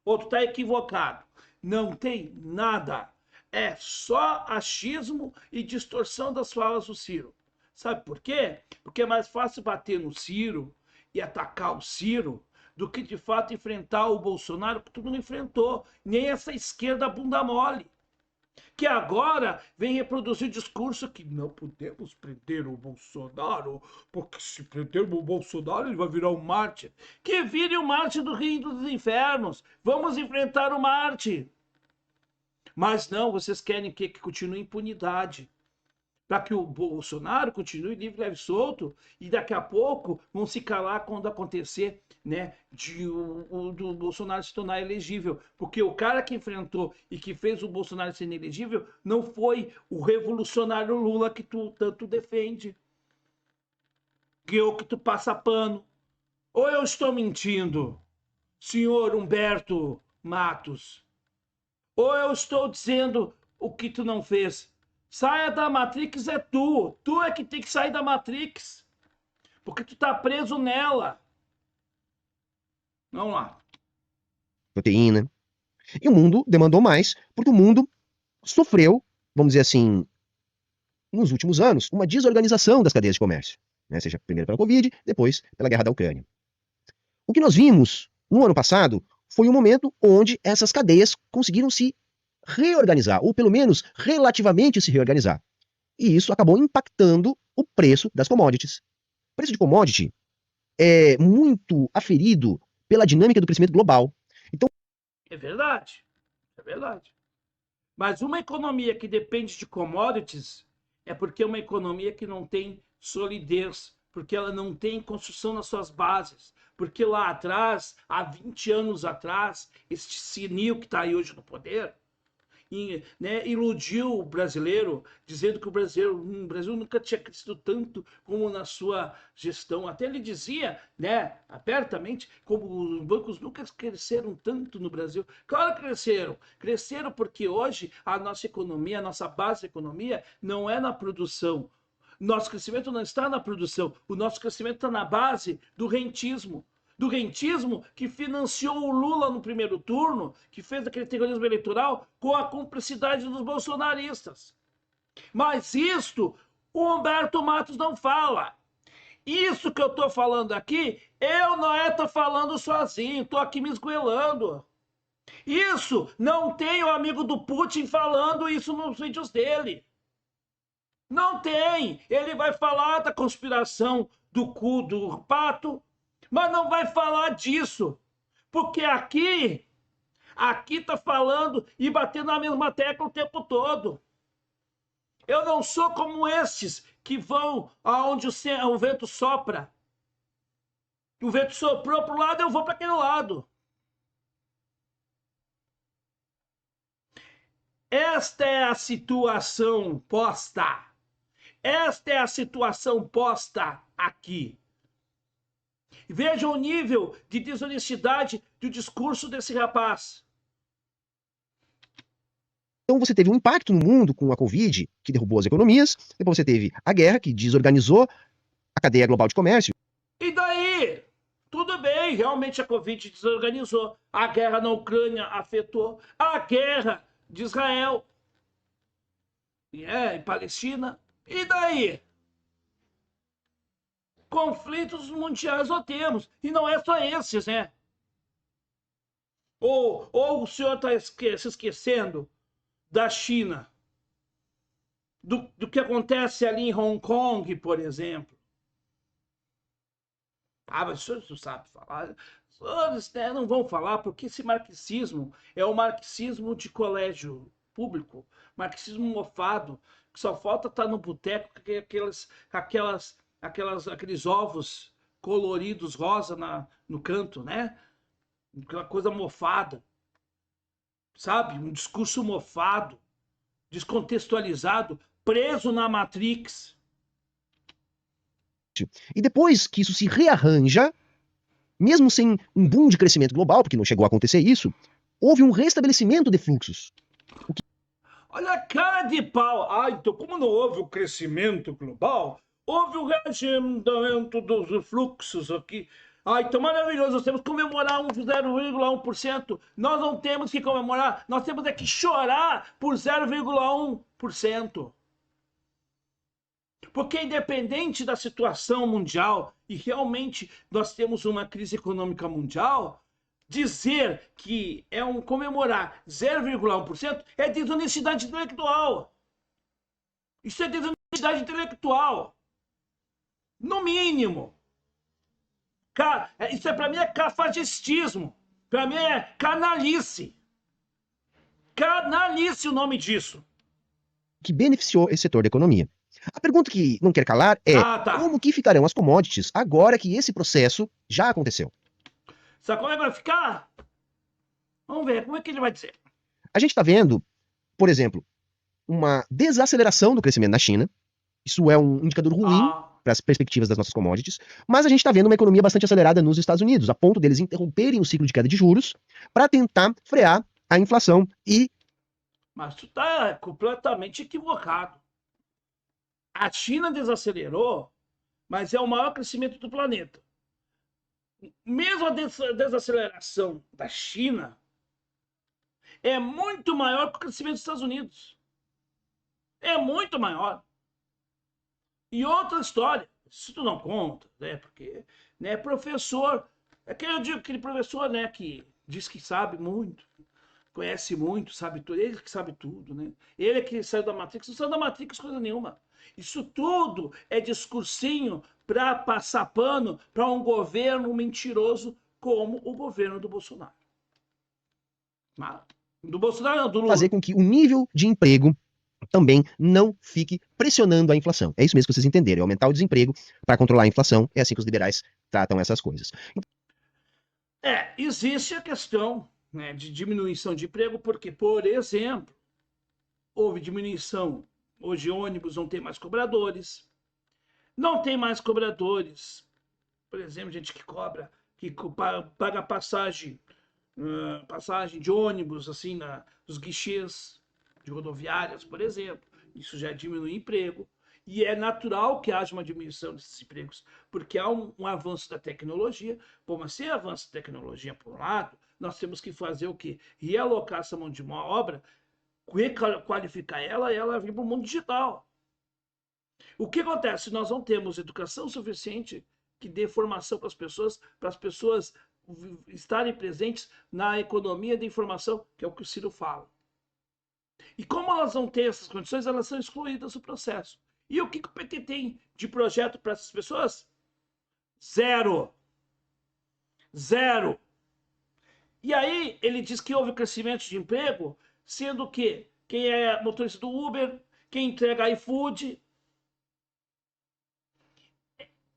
Ou tu tá equivocado. Não tem nada. É só achismo e distorção das falas do Ciro. Sabe por quê? Porque é mais fácil bater no Ciro e atacar o Ciro do que de fato enfrentar o Bolsonaro, porque todo mundo enfrentou. Nem essa esquerda bunda mole. que agora vem reproduzir o discurso que não podemos prender o Bolsonaro, porque se prendermos o Bolsonaro ele vai virar um mártir. Que vire o mártir do reino dos infernos. Vamos enfrentar o mártir. Mas não, vocês querem que continue impunidade. Para que o Bolsonaro continue livre, leve e solto, e daqui a pouco vão se calar quando acontecer, né, do Bolsonaro se tornar elegível. Porque o cara que enfrentou e que fez o Bolsonaro ser inelegível não foi o revolucionário Lula que tu tanto defende. Que tu passa pano. Ou eu estou mentindo, senhor Humberto Matos? Ou eu estou dizendo o que tu não fez? Saia da Matrix é tu. Tu é que tem que sair da Matrix. Porque tu tá preso nela. Vamos lá. Proteína. E o mundo demandou mais, porque o mundo sofreu, vamos dizer assim, nos últimos anos, uma desorganização das cadeias de comércio. Né? Seja primeiro pela Covid, depois pela guerra da Ucrânia. O que nós vimos no ano passado foi um momento onde essas cadeias conseguiram se reorganizar, ou pelo menos relativamente se reorganizar. E isso acabou impactando o preço das commodities. O preço de commodity é muito aferido pela dinâmica do crescimento global. Então, é verdade. É verdade. Mas uma economia que depende de commodities é porque é uma economia que não tem solidez, porque ela não tem construção nas suas bases. Porque lá atrás, há 20 anos atrás, este senil que está aí hoje no poder, né, iludiu o brasileiro, dizendo que o Brasil nunca tinha crescido tanto como na sua gestão. Até ele dizia, né, abertamente, como os bancos nunca cresceram tanto no Brasil. Claro que cresceram. Cresceram porque hoje a nossa economia, a nossa base da economia não é na produção. Nosso crescimento não está na produção. O nosso crescimento está na base do rentismo. Do rentismo que financiou o Lula no primeiro turno, que fez aquele terrorismo eleitoral com a cumplicidade dos bolsonaristas. Mas isto o Humberto Matos não fala. Isso que eu estou falando aqui, eu não estou falando sozinho, estou aqui me esgoelando. Isso não tem o amigo do Putin falando isso nos vídeos dele. Não tem. Ele vai falar da conspiração do cu do pato, mas não vai falar disso, porque aqui tá falando e batendo na mesma tecla o tempo todo. Eu não sou como estes que vão aonde o vento sopra. O vento soprou para o lado, eu vou para aquele lado. Esta é a situação posta. Esta é a situação posta aqui. Veja o nível de desonestidade do discurso desse rapaz. Então você teve um impacto no mundo com a Covid, que derrubou as economias, depois você teve a guerra, que desorganizou a cadeia global de comércio. E daí? Tudo bem, realmente a Covid desorganizou. A guerra na Ucrânia afetou. A guerra de Israel e Palestina. E daí? Conflitos mundiais nós temos. E não é só esses, né? Ou o senhor está se esquecendo da China, do que acontece ali em Hong Kong, por exemplo. Ah, mas o senhor não sabe falar. Os senhores, né, não vão falar, porque esse marxismo é o marxismo de colégio público, marxismo mofado, que só falta estar no boteco com aqueles ovos coloridos rosa no canto, né? Aquela coisa mofada. Sabe? Um discurso mofado, descontextualizado, preso na Matrix. E depois que isso se rearranja, mesmo sem um boom de crescimento global, porque não chegou a acontecer isso, houve um restabelecimento de fluxos. Olha a cara de pau. Ah, então como não houve o crescimento global, houve o reagendamento dos fluxos aqui. Ah, então maravilhoso, nós temos que comemorar 0,1%. Nós não temos que comemorar, nós temos é que chorar por 0,1%. Porque independente da situação mundial, e realmente nós temos uma crise econômica mundial, dizer que é comemorar 0,1% é desonestidade intelectual. Isso é desonestidade intelectual. No mínimo. Isso para mim é cafajestismo. Para mim é canalice. Canalice o nome disso. Que beneficiou esse setor da economia. A pergunta que não quer calar é como que ficarão as commodities agora que esse processo já aconteceu? Sabe como é que vai ficar? Vamos ver, como é que ele vai dizer? A gente está vendo, por exemplo, uma desaceleração do crescimento na China. Isso é um indicador ruim para as perspectivas das nossas commodities, mas a gente está vendo uma economia bastante acelerada nos Estados Unidos, a ponto deles interromperem o ciclo de queda de juros para tentar frear a inflação e... Mas tu está completamente equivocado. A China desacelerou, mas é o maior crescimento do planeta. Mesmo a desaceleração da China é muito maior que o crescimento dos Estados Unidos. É muito maior. E outra história, isso tu não conta, né? Porque, né, professor, é que eu digo aquele professor, né, que diz que sabe muito, conhece muito, sabe tudo, ele que sabe tudo, né? Ele é que saiu da Matrix, não saiu da Matrix coisa nenhuma. Isso tudo é discursinho para passar pano para um governo mentiroso como o governo do Bolsonaro. Do Bolsonaro não, do Lula. Fazer com que o nível de emprego também não fique pressionando a inflação. É isso mesmo que vocês entenderam, é aumentar o desemprego para controlar a inflação, é assim que os liberais tratam essas coisas. Existe a questão, né, de diminuição de emprego, porque, por exemplo, houve diminuição, hoje ônibus não tem mais cobradores, por exemplo, gente que cobra, que paga passagem de ônibus, assim, nos guichês de rodoviárias, por exemplo. Isso já diminui emprego. E é natural que haja uma diminuição desses empregos, porque há um avanço da tecnologia. Bom, mas sem avanço da tecnologia, por um lado, nós temos que fazer o quê? Realocar essa mão de obra, requalificar ela e ela vir para o mundo digital. O que acontece? Nós não temos educação suficiente que dê formação para as pessoas estarem presentes na economia da informação, que é o que o Ciro fala. E como elas não têm essas condições, elas são excluídas do processo. E o que o PT tem de projeto para essas pessoas? Zero. Zero. E aí ele diz que houve crescimento de emprego, sendo que quem é motorista do Uber, quem entrega iFood,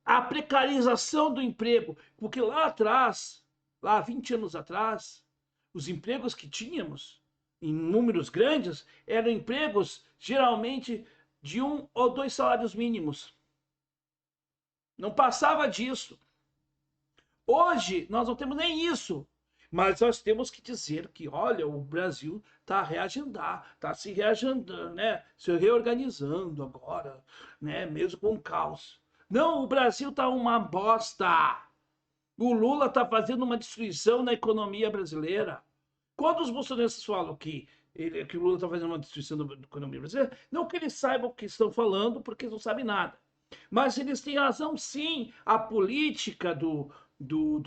a precarização do emprego, porque lá atrás, lá 20 anos atrás, os empregos que tínhamos, em números grandes, eram empregos geralmente de 1 ou 2 salários mínimos. Não passava disso. Hoje, nós não temos nem isso. Mas nós temos que dizer que, olha, o Brasil está está se reagendando, né? Se reorganizando agora, né? Mesmo com o caos. Não, o Brasil está uma bosta. O Lula está fazendo uma destruição na economia brasileira. Quando os bolsonaristas falam que o Lula está fazendo uma destruição da economia brasileira, não que eles saibam o que estão falando, porque eles não sabem nada. Mas eles têm razão, sim. A política do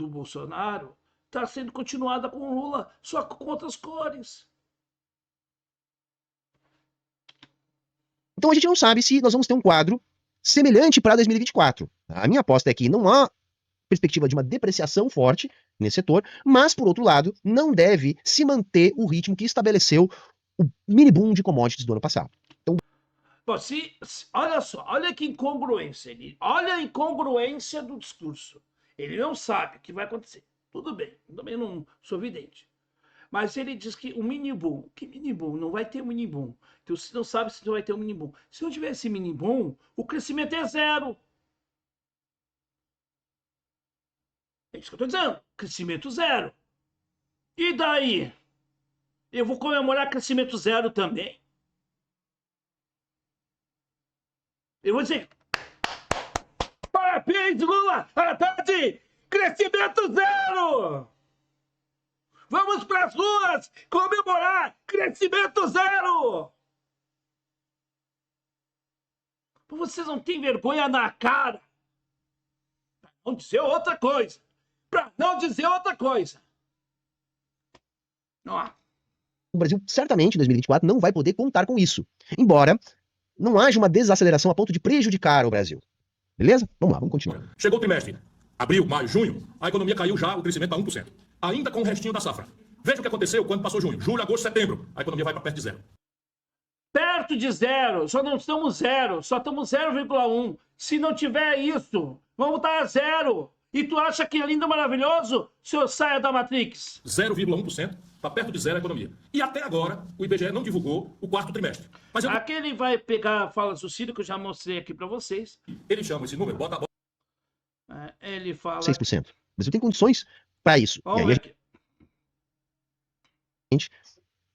Bolsonaro está sendo continuada com o Lula, só com outras cores. Então a gente não sabe se nós vamos ter um quadro semelhante para 2024. A minha aposta é que não há perspectiva de uma depreciação forte nesse setor, mas, por outro lado, não deve se manter o ritmo que estabeleceu o mini boom de commodities do ano passado. Então, olha só, olha que incongruência. Olha a incongruência do discurso. Ele não sabe o que vai acontecer. Tudo bem, eu também não sou vidente. Mas ele diz que o mini boom, que mini boom? Não vai ter um mini boom. Então você não sabe se não vai ter um mini boom. Se não tiver esse mini boom, o crescimento é zero. É isso que eu estou dizendo. Crescimento zero. E daí? Eu vou comemorar crescimento zero também. Eu vou dizer: parabéns, Lula! Parabéns! Crescimento zero! Vamos para as ruas comemorar crescimento zero! Vocês não têm vergonha na cara. Para não dizer outra coisa. Ó, O Brasil, certamente, em 2024, não vai poder contar com isso. Embora não haja uma desaceleração a ponto de prejudicar o Brasil. Beleza? Vamos lá, vamos continuar. Chegou o trimestre, abril, maio, junho, a economia caiu já, o crescimento a 1%. Ainda com o restinho da safra. Veja o que aconteceu quando passou junho. Julho, agosto, setembro, a economia vai para perto de zero. perto de zero, só não estamos zero, só estamos 0,1. Se não tiver isso, vamos estar a zero. E tu acha que é lindo, maravilhoso, se eu saia da Matrix? 0,1%, está perto de zero a economia. E até agora, o IBGE não divulgou o quarto trimestre. Mas Aqui ele vai pegar a fala do Ciro, que eu já mostrei aqui para vocês. ele chama esse número, bota a bola. Ele fala... 6%. O Brasil tem condições para isso. Olha e aí aqui.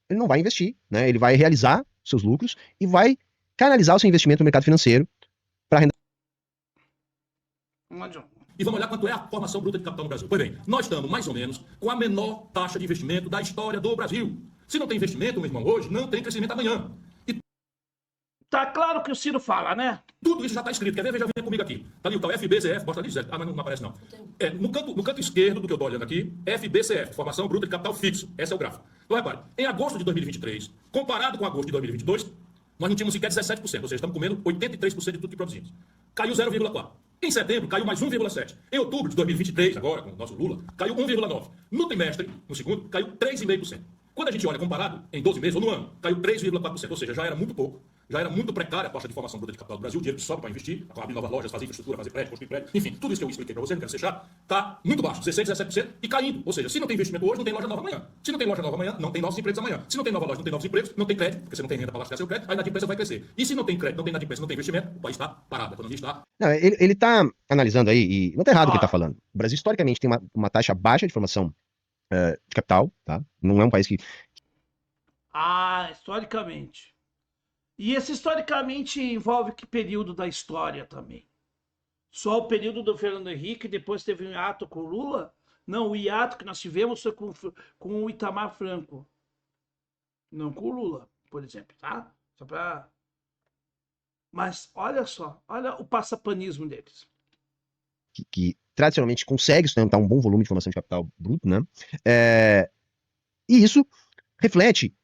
ele não vai investir, né? Ele vai realizar seus lucros e vai canalizar o seu investimento no mercado financeiro para renda. E vamos olhar quanto é a formação bruta de capital no Brasil. Pois bem, nós estamos mais ou menos com a menor taxa de investimento da história do Brasil. Se não tem investimento, meu irmão, hoje, não tem crescimento amanhã. E tá claro que o Ciro fala, né? tudo isso já está escrito. Quer ver? Veja, vem comigo aqui. Tá ali o tal FBCF, bota ali, Zé. Ah, mas não aparece não. No canto esquerdo do que eu estou olhando aqui, FBCF, formação bruta de capital fixo. Esse é o gráfico. Então, repare, em agosto de 2023, comparado com agosto de 2022, nós não tínhamos sequer 17%, ou seja, estamos comendo 83% de tudo que produzimos. Caiu 0,4%. Em setembro, caiu mais 1,7%. Em outubro de 2023, agora, com o nosso Lula, caiu 1,9%. No trimestre, no segundo, caiu 3,5%. Quando a gente olha comparado, em 12 meses ou no ano, caiu 3,4%, ou seja, já era muito pouco. Já era muito precária a taxa de formação bruta de capital do Brasil, o dinheiro que sobra para investir, para abrir novas lojas, fazer infraestrutura, fazer prédio, construir prédio, enfim, tudo isso que eu expliquei para você, não quero ser chato, está muito baixo, 16, 17% e caindo. Ou seja, se não tem investimento hoje, não tem loja nova amanhã. Se não tem loja nova amanhã, não tem novos empregos amanhã. Se não tem nova loja, não tem novos empregos, não tem crédito, porque você não tem renda para lascar seu crédito, a inadimplência vai crescer. E se não tem crédito, não tem inadimplência, não tem investimento, o país está parado, a economia está... Não, ele tá analisando aí, e não tá errado o que ele tá falando. O Brasil, historicamente, tem uma taxa baixa de formação de capital, tá? Não é um país que... Historicamente. E esse historicamente envolve que período da história também? Só o período do Fernando Henrique, depois teve um hiato com o Lula? Não, o hiato que nós tivemos foi com o Itamar Franco. Não com o Lula, por exemplo, tá? Só pra... Mas olha só, olha o passapanismo deles. Que tradicionalmente consegue sustentar um bom volume de formação de capital bruto, né? E isso reflete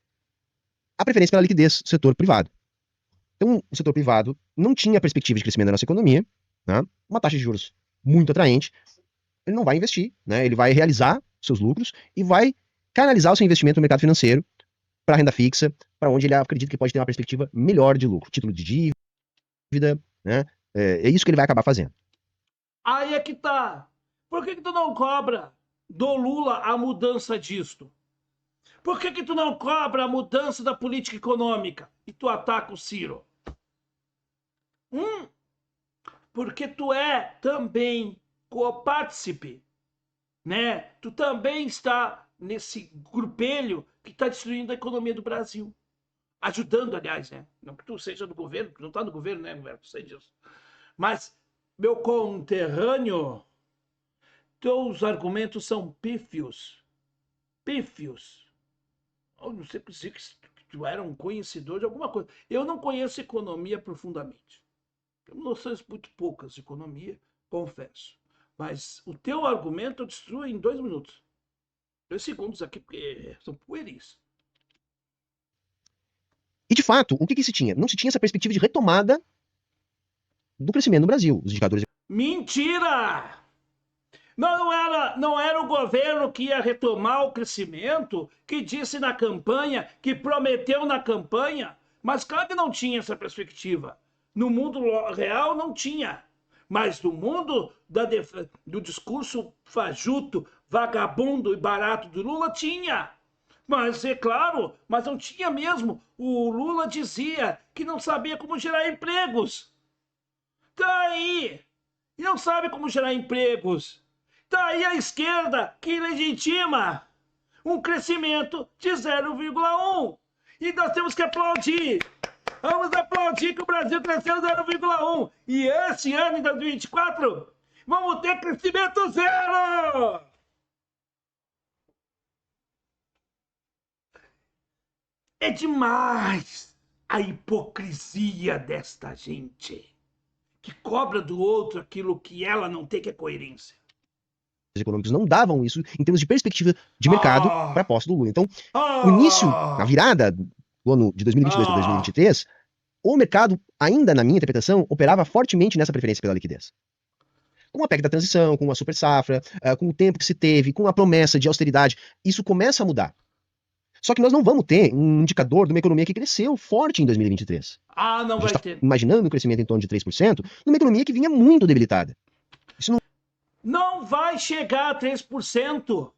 a preferência pela liquidez do setor privado. Então, o setor privado não tinha perspectiva de crescimento da nossa economia, né? Uma taxa de juros muito atraente, ele não vai investir, né? Ele vai realizar seus lucros e vai canalizar o seu investimento no mercado financeiro para renda fixa, para onde ele acredita que pode ter uma perspectiva melhor de lucro, título de dívida, né? É isso que ele vai acabar fazendo. Aí é que tá. Por que tu não cobra do Lula a mudança disto? Por que tu não cobra a mudança da política econômica e tu ataca o Ciro? Porque tu é também copartícipe, né? Tu também está nesse grupelho que está destruindo a economia do Brasil. Ajudando, aliás, né? Não que tu seja do governo, tu não está no governo, né, Roberto? Sei disso. Mas, meu conterrâneo, teus argumentos são pífios. Pífios. Eu não sei dizer que tu era um conhecedor de alguma coisa. Eu não conheço economia profundamente. Tenho noções muito poucas de economia, confesso. Mas o teu argumento eu destruo em 2 minutos. 2 segundos aqui, porque são pueris. E, de fato, o que se tinha? Não se tinha essa perspectiva de retomada do crescimento no Brasil. Os indicadores... Mentira! Não era o governo que ia retomar o crescimento, que disse na campanha, que prometeu na campanha, mas claro que não tinha essa perspectiva. No mundo real não tinha, mas no mundo do discurso fajuto, vagabundo e barato do Lula tinha. Mas é claro, mas não tinha mesmo. O Lula dizia que não sabia como gerar empregos. Tá aí! E não sabe como gerar empregos. Tá aí a esquerda que legitima um crescimento de 0,1. E nós temos que aplaudir. Vamos aplaudir que o Brasil cresceu 0,1. E esse ano, em 2024, vamos ter crescimento zero. É demais a hipocrisia desta gente, que cobra do outro aquilo que ela não tem, que é coerência. econômicos não davam isso em termos de perspectiva de mercado para a posse do Lula. Então, o início, a virada do ano de 2022 para 2023, o mercado, ainda na minha interpretação, operava fortemente nessa preferência pela liquidez. Com a PEC da transição, com a super safra, com o tempo que se teve, com a promessa de austeridade, isso começa a mudar. Só que nós não vamos ter um indicador de uma economia que cresceu forte em 2023. Não vai ter. Imaginando um crescimento em torno de 3%, numa economia que vinha muito debilitada. Isso não vai chegar a 3%.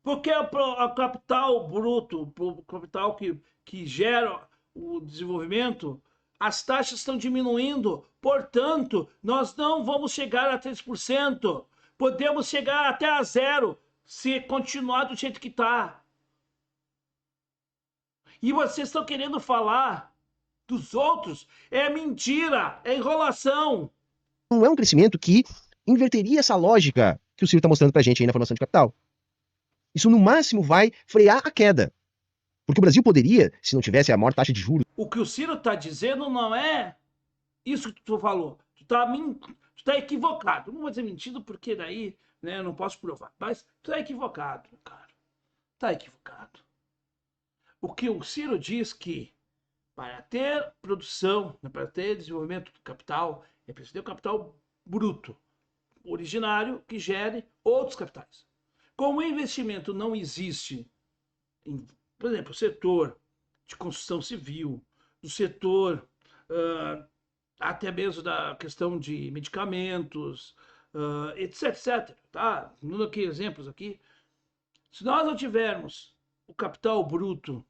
Porque o capital bruto, o capital que gera o desenvolvimento, as taxas estão diminuindo. Portanto, nós não vamos chegar a 3%. Podemos chegar até a 0% se continuar do jeito que está. E vocês estão querendo falar dos outros? É mentira, é enrolação. Não é um crescimento que inverteria essa lógica que o Ciro está mostrando para a gente aí na formação de capital. Isso, no máximo, vai frear a queda. Porque o Brasil poderia, se não tivesse a maior taxa de juros... O que o Ciro está dizendo não é isso que tu falou. Tu tá equivocado. Não vou dizer mentido porque daí, né, eu não posso provar. Mas tu tá equivocado, cara. Tá equivocado. O que o Ciro diz que para ter produção, para ter desenvolvimento do capital, é preciso ter o capital bruto, originário, que gere outros capitais. Como o investimento não existe, por exemplo, o setor de construção civil, do setor até mesmo da questão de medicamentos, etc, etc. Tá? Dando aqui exemplos aqui. Se nós não tivermos o capital bruto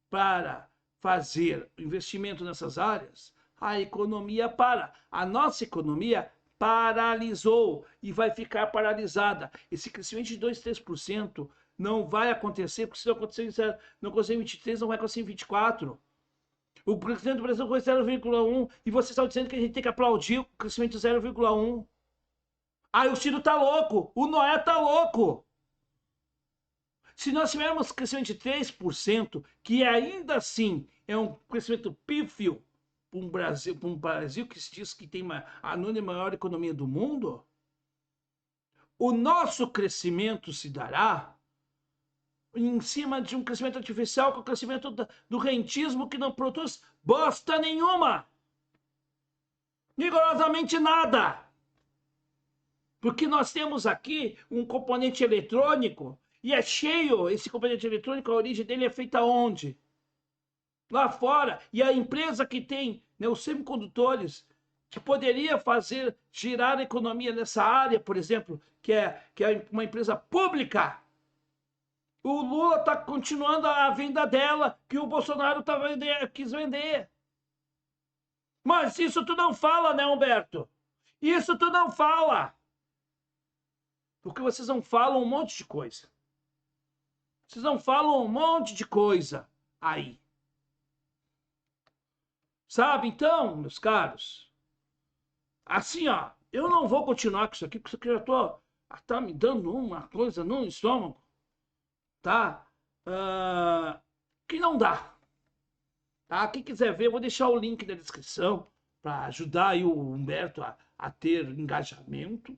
para fazer investimento nessas áreas, a economia para. A nossa economia paralisou e vai ficar paralisada. Esse crescimento de 2, 3% não vai acontecer, porque se não acontecer em 23, não vai acontecer em 24. O crescimento do Brasil foi 0,1 e vocês estão dizendo que a gente tem que aplaudir o crescimento de 0,1. O Ciro tá louco, o Noé tá louco. Se nós tivermos crescimento de 3%, que ainda assim é um crescimento pífio para um Brasil que se diz que tem a nona maior economia do mundo, o nosso crescimento se dará em cima de um crescimento artificial, com o crescimento do rentismo que não produz bosta nenhuma. Rigorosamente nada. Porque nós temos aqui um componente eletrônico e é cheio, esse componente eletrônico, a origem dele é feita onde? Lá fora. E a empresa que tem, né, os semicondutores, que poderia fazer girar a economia nessa área, por exemplo, que é uma empresa pública, o Lula está continuando a venda dela, que o Bolsonaro quis vender. Mas isso tu não fala, né, Humberto? Isso tu não fala. Porque vocês não falam um monte de coisa. Vocês não falam um monte de coisa aí. Sabe? Então, meus caros, assim, ó, eu não vou continuar com isso aqui, porque isso aqui já tá me dando uma coisa no estômago, tá? Que não dá. Tá? Quem quiser ver, eu vou deixar o link na descrição para ajudar aí o Humberto a ter engajamento.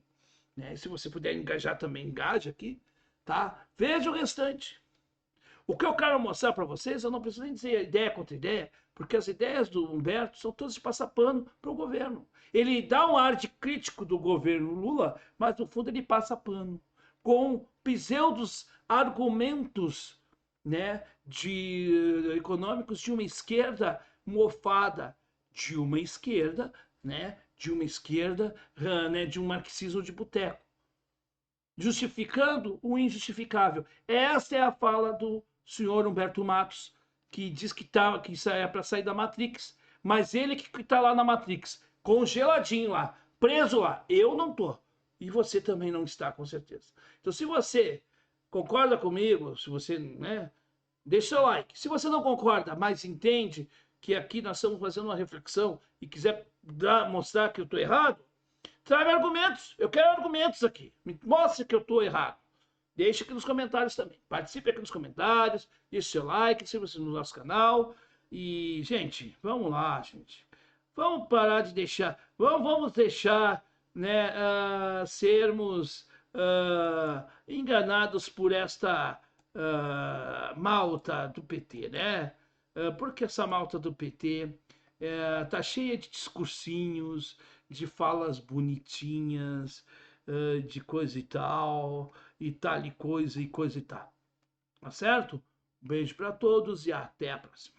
Né? Se você puder engajar também, engaja aqui. Tá? Veja o restante. O que eu quero mostrar para vocês, eu não preciso nem dizer ideia contra ideia, porque as ideias do Humberto são todas de passar pano para o governo. Ele dá um ar de crítico do governo Lula, mas no fundo ele passa pano. Com pseudos argumentos, né, econômicos de uma esquerda mofada, de uma esquerda, né, de um marxismo de boteco, justificando o injustificável. Esta é a fala do senhor Humberto Matos, que diz que isso é para sair da Matrix, mas ele que está lá na Matrix, congeladinho lá, preso lá. Eu não tô. E você também não está, com certeza. Então, se você concorda comigo, se você, né, deixa seu like. Se você não concorda, mas entende que aqui nós estamos fazendo uma reflexão e quiser mostrar que eu estou errado, traga argumentos. Eu quero argumentos aqui. Me mostre que eu estou errado. Deixe aqui nos comentários também. Participe aqui nos comentários. Deixe seu like. Inscreva-se no nosso canal. E, gente, vamos lá, gente. Vamos parar de deixar. Vamos deixar, né, sermos enganados por esta malta do PT, né? Porque essa malta do PT tá cheia de discursinhos, de falas bonitinhas, de coisa e tal e coisa e tal. Tá certo? Um beijo para todos e até a próxima.